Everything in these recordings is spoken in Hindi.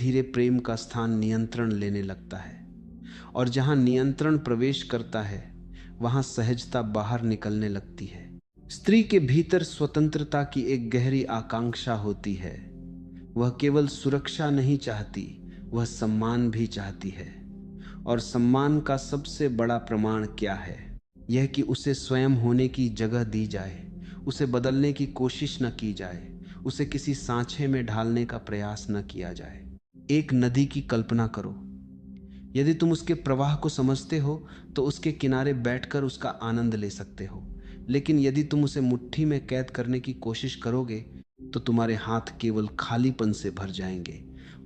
धीरे प्रेम का स्थान नियंत्रण लेने लगता है, और जहां नियंत्रण प्रवेश करता है वहां सहजता बाहर निकलने लगती है। स्त्री के भीतर स्वतंत्रता की एक गहरी आकांक्षा होती है। वह केवल सुरक्षा नहीं चाहती, वह सम्मान भी चाहती है। और सम्मान का सबसे बड़ा प्रमाण क्या है? यह कि उसे स्वयं होने की जगह दी जाए, उसे बदलने की कोशिश न की जाए, उसे किसी सांचे में ढालने का प्रयास न किया जाए। एक नदी की कल्पना करो। यदि तुम उसके प्रवाह को समझते हो तो उसके किनारे बैठकर उसका आनंद ले सकते हो, लेकिन यदि तुम उसे मुट्ठी में कैद करने की कोशिश करोगे तो तुम्हारे हाथ केवल खालीपन से भर जाएंगे।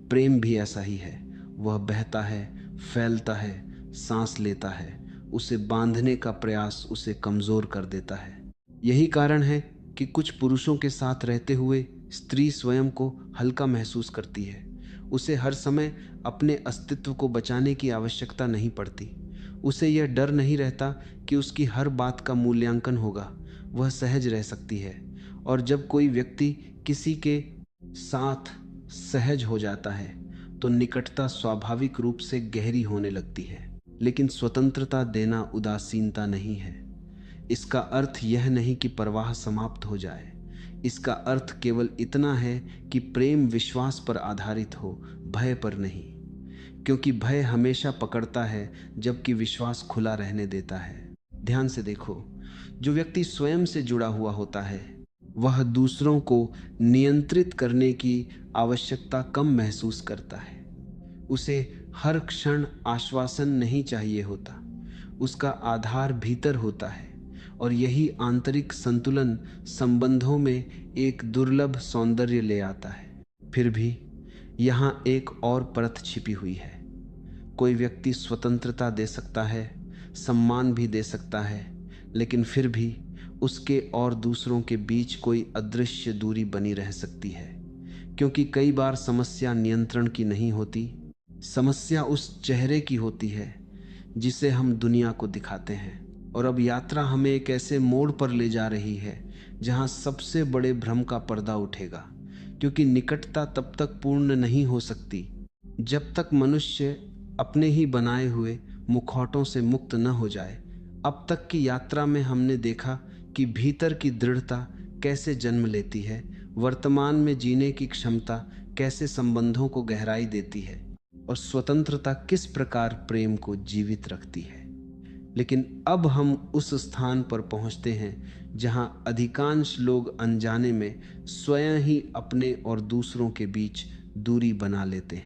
प्रेम भी ऐसा ही है। वह बहता है, फैलता है, सांस लेता है। उसे बांधने का प्रयास उसे कमजोर कर देता है। यही कारण है कि कुछ पुरुषों के साथ रहते हुए स्त्री स्वयं को हल्का महसूस करती है। उसे हर समय अपने अस्तित्व को बचाने की आवश्यकता नहीं पड़ती। उसे यह डर नहीं रहता कि उसकी हर बात का मूल्यांकन होगा। वह सहज रह सकती है। और जब कोई व्यक्ति किसी के साथ सहज हो जाता है तो निकटता स्वाभाविक रूप से गहरी होने लगती है। लेकिन स्वतंत्रता देना उदासीनता नहीं है। इसका अर्थ यह नहीं कि परवाह समाप्त हो जाए। इसका अर्थ केवल इतना है कि प्रेम विश्वास पर आधारित हो, भय पर नहीं। क्योंकि भय हमेशा पकड़ता है जबकि विश्वास खुला रहने देता है। ध्यान से देखो, जो व्यक्ति स्वयं से जुड़ा हुआ होता है वह दूसरों को नियंत्रित करने की आवश्यकता कम महसूस करता है। उसे हर क्षण आश्वासन नहीं चाहिए होता। उसका आधार भीतर होता है। और यही आंतरिक संतुलन संबंधों में एक दुर्लभ सौंदर्य ले आता है। फिर भी यहाँ एक और परत छिपी हुई है। कोई व्यक्ति स्वतंत्रता दे सकता है, सम्मान भी दे सकता है, लेकिन फिर भी उसके और दूसरों के बीच कोई अदृश्य दूरी बनी रह सकती है। क्योंकि कई बार समस्या नियंत्रण की नहीं होती, समस्या उस चेहरे की होती है जिसे हम दुनिया को दिखाते हैं। और अब यात्रा हमें एक ऐसे मोड़ पर ले जा रही है जहां सबसे बड़े भ्रम का पर्दा उठेगा। क्योंकि निकटता तब तक पूर्ण नहीं हो सकती जब तक मनुष्य अपने ही बनाए हुए मुखौटों से मुक्त न हो जाए। अब तक की यात्रा में हमने देखा कि भीतर की दृढ़ता कैसे जन्म लेती है, वर्तमान में जीने की क्षमता कैसे संबंधों को गहराई देती है, और स्वतंत्रता किस प्रकार प्रेम को जीवित रखती है। लेकिन अब हम उस स्थान पर पहुंचते हैं जहां अधिकांश लोग अनजाने में स्वयं ही अपने और दूसरों के बीच दूरी बना लेते हैं।